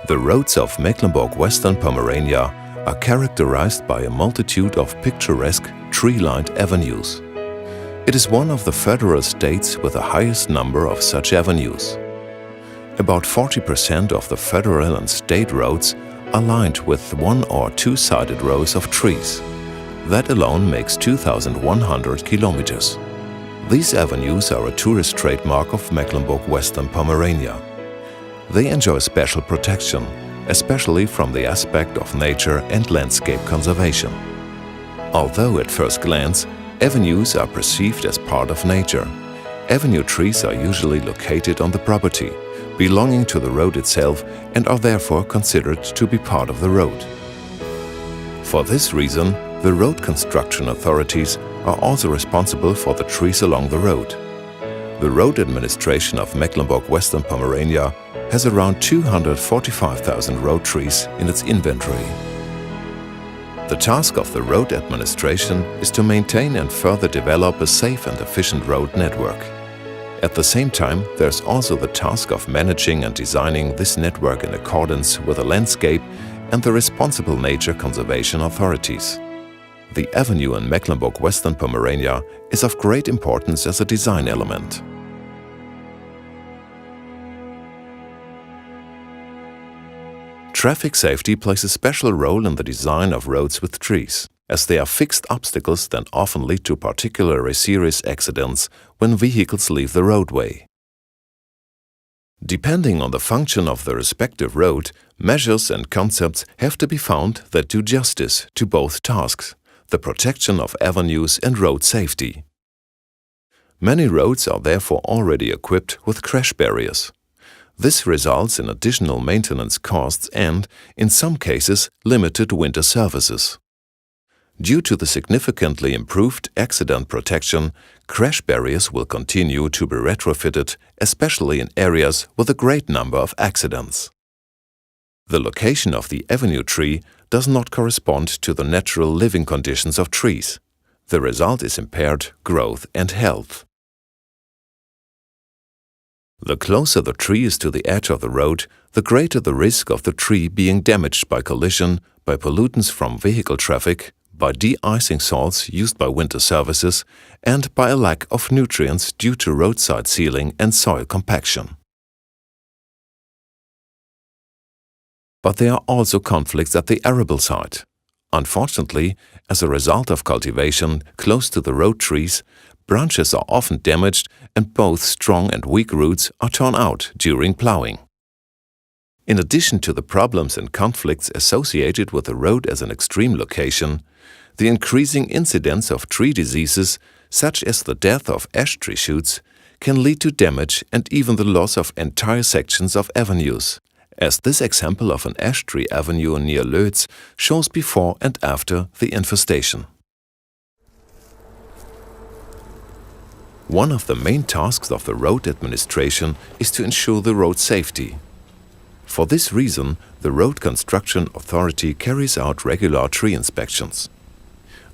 The roads of Mecklenburg-Western Pomerania are characterized by a multitude of picturesque, tree-lined avenues. It is one of the federal states with the highest number of such avenues. About 40% of the federal and state roads are lined with one- or two-sided rows of trees. That alone makes 2,100 kilometers. These avenues are a tourist trademark of Mecklenburg-Western Pomerania. They enjoy special protection, especially from the aspect of nature and landscape conservation. Although at first glance, avenues are perceived as part of nature, avenue trees are usually located on the property, belonging to the road itself, and are therefore considered to be part of the road. For this reason, the road construction authorities are also responsible for the trees along the road. The road administration of Mecklenburg-Western Pomerania has around 245,000 road trees in its inventory. The task of the road administration is to maintain and further develop a safe and efficient road network. At the same time, there's also the task of managing and designing this network in accordance with the landscape and the responsible nature conservation authorities. The avenue in Mecklenburg-Western Pomerania is of great importance as a design element. Traffic safety plays a special role in the design of roads with trees, as they are fixed obstacles that often lead to particularly serious accidents when vehicles leave the roadway. Depending on the function of the respective road, measures and concepts have to be found that do justice to both tasks, the protection of avenues and road safety. Many roads are therefore already equipped with crash barriers. This results in additional maintenance costs and, in some cases, limited winter services. Due to the significantly improved accident protection, crash barriers will continue to be retrofitted, especially in areas with a great number of accidents. The location of the avenue tree does not correspond to the natural living conditions of trees. The result is impaired growth and health. The closer the tree is to the edge of the road, the greater the risk of the tree being damaged by collision, by pollutants from vehicle traffic, by de-icing salts used by winter services, and by a lack of nutrients due to roadside sealing and soil compaction. But there are also conflicts at the arable side. Unfortunately, as a result of cultivation close to the road trees, branches are often damaged and both strong and weak roots are torn out during plowing. In addition to the problems and conflicts associated with the road as an extreme location, the increasing incidence of tree diseases, such as the death of ash tree shoots, can lead to damage and even the loss of entire sections of avenues, as this example of an ash tree avenue near Lötz shows before and after the infestation. One of the main tasks of the road administration is to ensure the road safety. For this reason, the Road Construction Authority carries out regular tree inspections.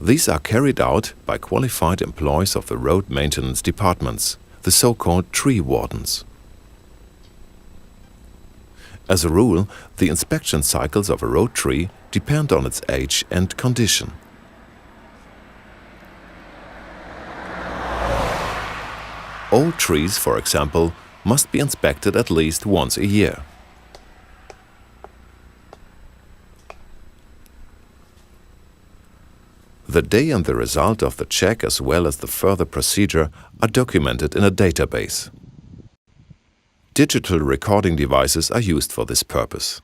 These are carried out by qualified employees of the road maintenance departments, the so-called tree wardens. As a rule, the inspection cycles of a road tree depend on its age and condition. Old trees, for example, must be inspected at least once a year. The day and the result of the check as well as the further procedure are documented in a database. Digital recording devices are used for this purpose.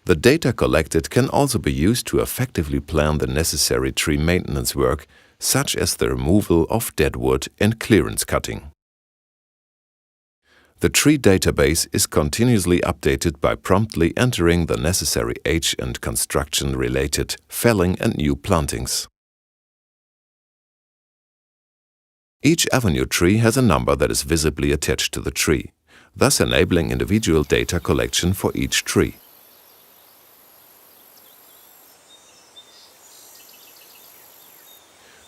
The data collected can also be used to effectively plan the necessary tree maintenance work, such as the removal of dead wood and clearance cutting. The tree database is continuously updated by promptly entering the necessary age and construction-related felling and new plantings. Each avenue tree has a number that is visibly attached to the tree, thus enabling individual data collection for each tree.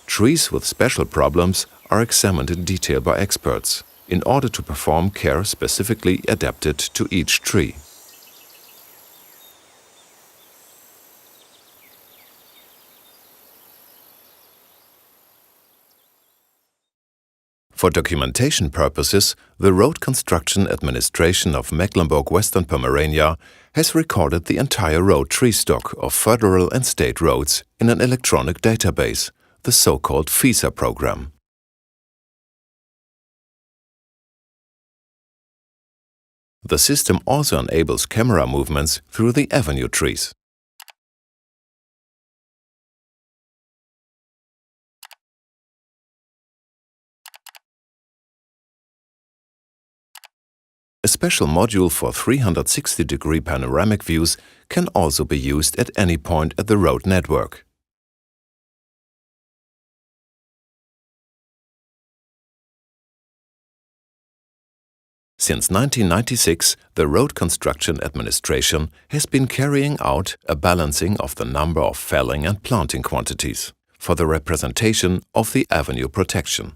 Trees with special problems are examined in detail by experts in order to perform care specifically adapted to each tree. For documentation purposes, the Road Construction Administration of Mecklenburg-Western Pomerania has recorded the entire road tree stock of federal and state roads in an electronic database, the so-called FISA program. The system also enables camera movements through the avenue trees. A special module for 360-degree panoramic views can also be used at any point at the road network. Since 1996, the Road Construction Administration has been carrying out a balancing of the number of felling and planting quantities for the representation of the avenue protection.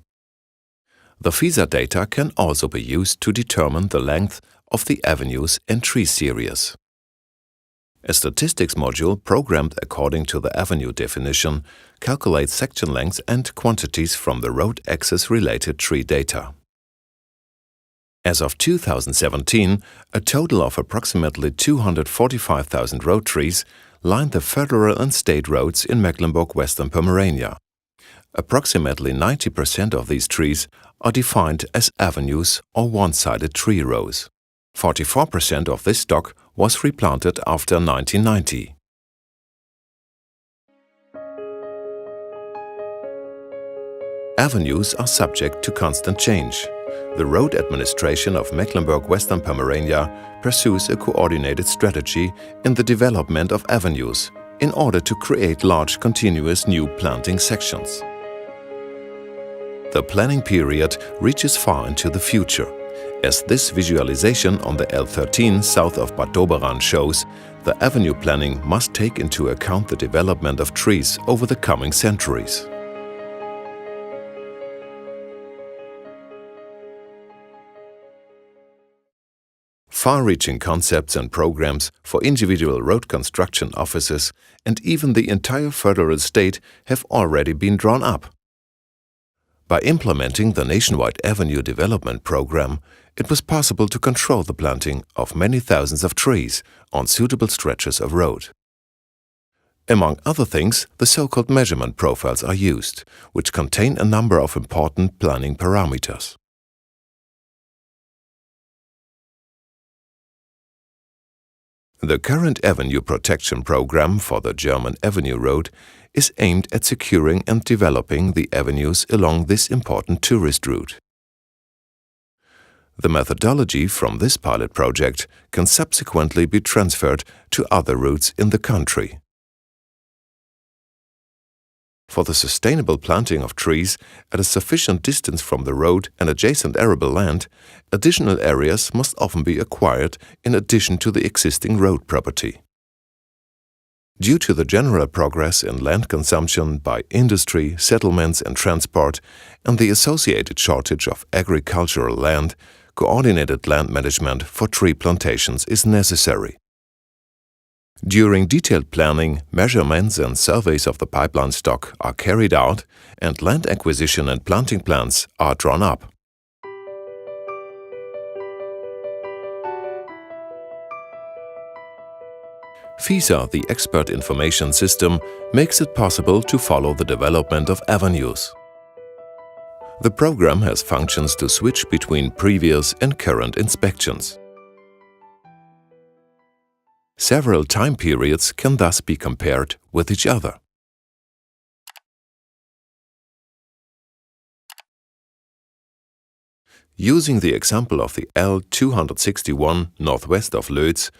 The FISA data can also be used to determine the length of the avenues and tree series. A statistics module programmed according to the avenue definition calculates section lengths and quantities from the road access-related tree data. As of 2017, a total of approximately 245,000 road trees line the federal and state roads in Mecklenburg-Western Pomerania. Approximately 90% of these trees are defined as avenues or one-sided tree rows. 44% of this stock was replanted after 1990. Avenues are subject to constant change. The Road Administration of Mecklenburg-Western Pomerania pursues a coordinated strategy in the development of avenues in order to create large continuous new planting sections. The planning period reaches far into the future. As this visualization on the L13 south of Bad Doberan shows, the avenue planning must take into account the development of trees over the coming centuries. Far-reaching concepts and programs for individual road construction offices and even the entire federal state have already been drawn up. By implementing the nationwide avenue development program, it was possible to control the planting of many thousands of trees on suitable stretches of road. Among other things, the so-called measurement profiles are used, which contain a number of important planning parameters. The current avenue protection program for the German Avenue Road is aimed at securing and developing the avenues along this important tourist route. The methodology from this pilot project can subsequently be transferred to other routes in the country. For the sustainable planting of trees at a sufficient distance from the road and adjacent arable land, additional areas must often be acquired in addition to the existing road property. Due to the general progress in land consumption by industry, settlements and transport, and the associated shortage of agricultural land, coordinated land management for tree plantations is necessary. During detailed planning, measurements and surveys of the pipeline stock are carried out and land acquisition and planting plans are drawn up. FISA, the expert information system, makes it possible to follow the development of avenues. The program has functions to switch between previous and current inspections. Several time periods can thus be compared with each other. Using the example of the L261 northwest of Lötz,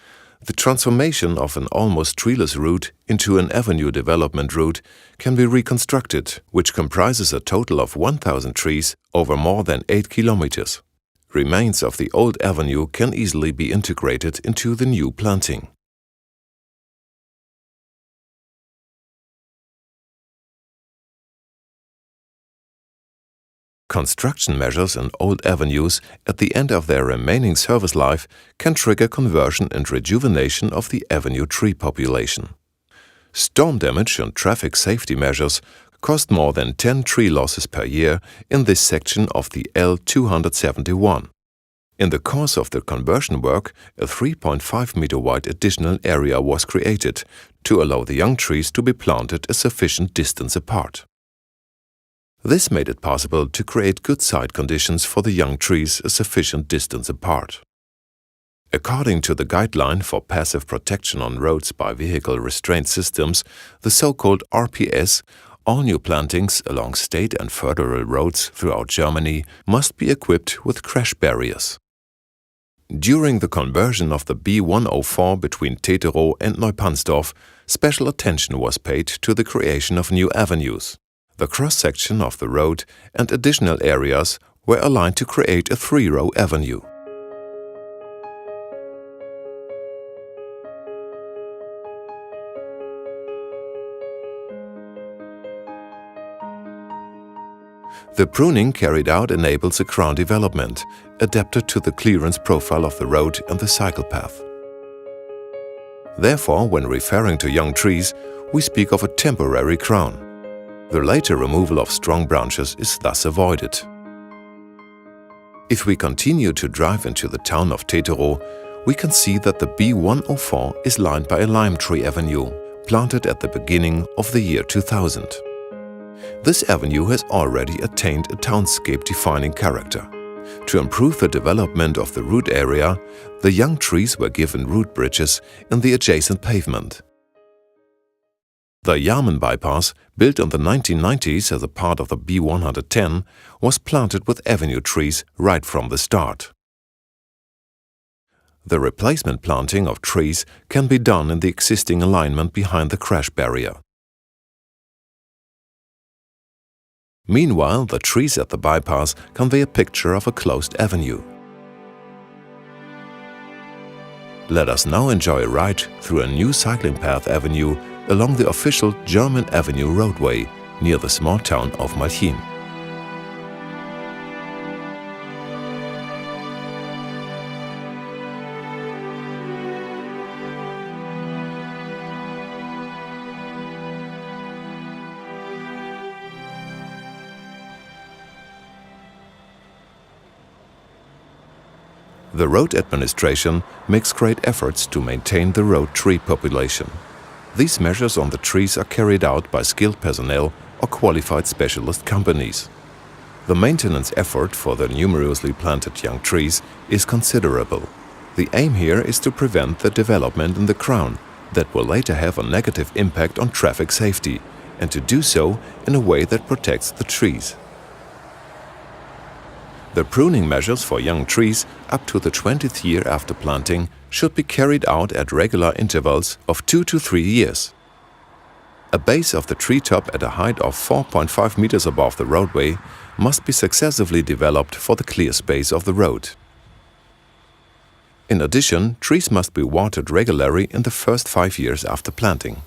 the transformation of an almost treeless route into an avenue development route can be reconstructed, which comprises a total of 1,000 trees over more than 8 kilometers. Remains of the old avenue can easily be integrated into the new planting. Construction measures in old avenues at the end of their remaining service life can trigger conversion and rejuvenation of the avenue tree population. Storm damage and traffic safety measures caused more than 10 tree losses per year in this section of the L271. In the course of the conversion work, a 3.5-meter wide additional area was created to allow the young trees to be planted a sufficient distance apart. This made it possible to create good site conditions for the young trees a sufficient distance apart. According to the guideline for passive protection on roads by vehicle restraint systems, the so-called RPS, all new plantings along state and federal roads throughout Germany must be equipped with crash barriers. During the conversion of the B104 between Teterow and Neupannsdorf, special attention was paid to the creation of new avenues. The cross-section of the road and additional areas were aligned to create a 3-row avenue. The pruning carried out enables a crown development, adapted to the clearance profile of the road and the cycle path. Therefore, when referring to young trees, we speak of a temporary crown. The later removal of strong branches is thus avoided. If we continue to drive into the town of Teterow, we can see that the B104 is lined by a lime tree avenue, planted at the beginning of the year 2000. This avenue has already attained a townscape-defining character. To improve the development of the root area, the young trees were given root bridges in the adjacent pavement. The Yarmen bypass, built in the 1990s as a part of the B110, was planted with avenue trees right from the start. The replacement planting of trees can be done in the existing alignment behind the crash barrier. Meanwhile, the trees at the bypass convey a picture of a closed avenue. Let us now enjoy a ride through a new cycling path avenue along the official German Avenue roadway near the small town of Malchin. The road administration makes great efforts to maintain the road tree population. These measures on the trees are carried out by skilled personnel or qualified specialist companies. The maintenance effort for the numerously planted young trees is considerable. The aim here is to prevent the development in the crown that will later have a negative impact on traffic safety, and to do so in a way that protects the trees. The pruning measures for young trees up to the 20th year after planting should be carried out at regular intervals of 2 to 3 years. A base of the treetop at a height of 4.5 meters above the roadway must be successively developed for the clear space of the road. In addition, trees must be watered regularly in the first 5 years after planting.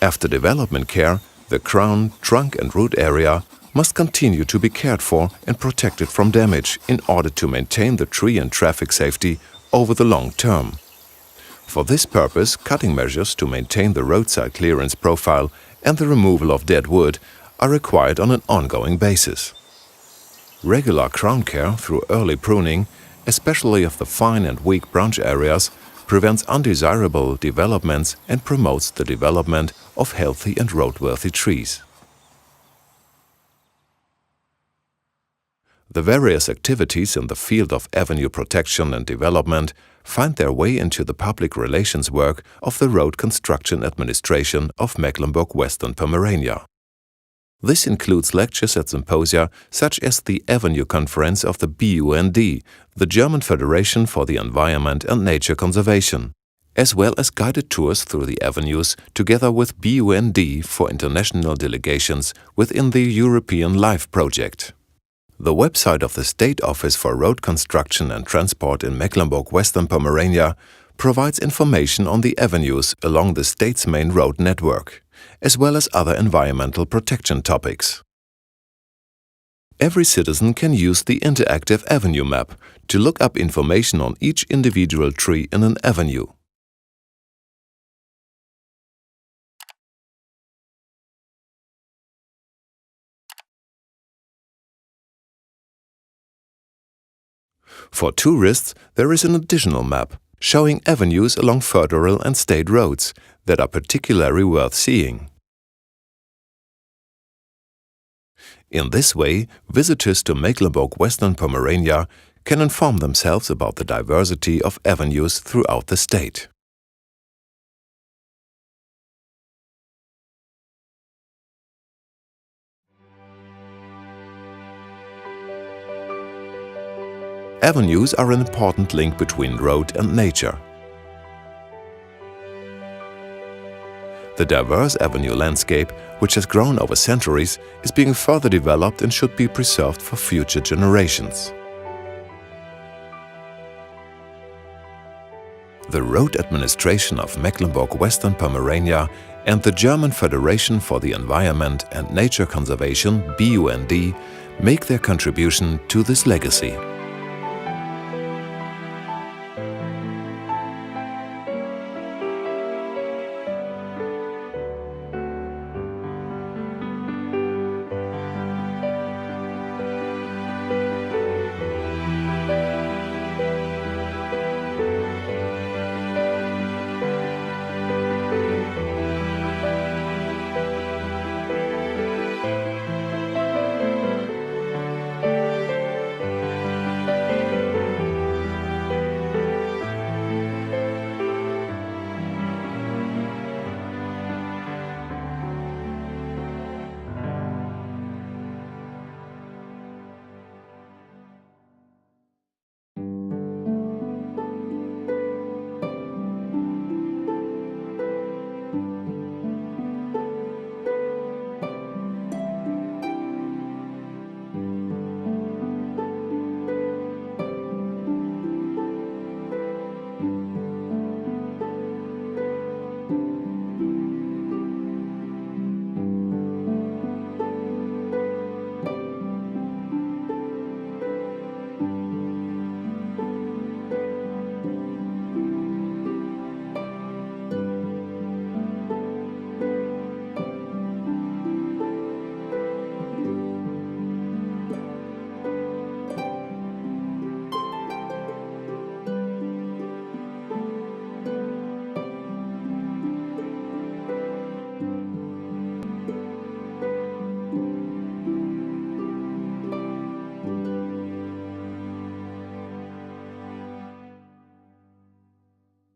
After development care, the crown, trunk and root area must continue to be cared for and protected from damage in order to maintain the tree and traffic safety over the long term. For this purpose, cutting measures to maintain the roadside clearance profile and the removal of dead wood are required on an ongoing basis. Regular crown care through early pruning, especially of the fine and weak branch areas, prevents undesirable developments and promotes the development of healthy and roadworthy trees. The various activities in the field of avenue protection and development find their way into the public relations work of the Road Construction Administration of Mecklenburg-Western Pomerania. This includes lectures at symposia such as the Avenue Conference of the BUND, the German Federation for the Environment and Nature Conservation, as well as guided tours through the avenues together with BUND for international delegations within the European LIFE project. The website of the State Office for Road Construction and Transport in Mecklenburg-Western Pomerania provides information on the avenues along the state's main road network, as well as other environmental protection topics. Every citizen can use the interactive avenue map to look up information on each individual tree in an avenue. For tourists, there is an additional map showing avenues along federal and state roads that are particularly worth seeing. In this way, visitors to Mecklenburg-Western Pomerania can inform themselves about the diversity of avenues throughout the state. Avenues are an important link between road and nature. The diverse avenue landscape, which has grown over centuries, is being further developed and should be preserved for future generations. The Road Administration of Mecklenburg-Western Pomerania and the German Federation for the Environment and Nature Conservation (BUND) make their contribution to this legacy.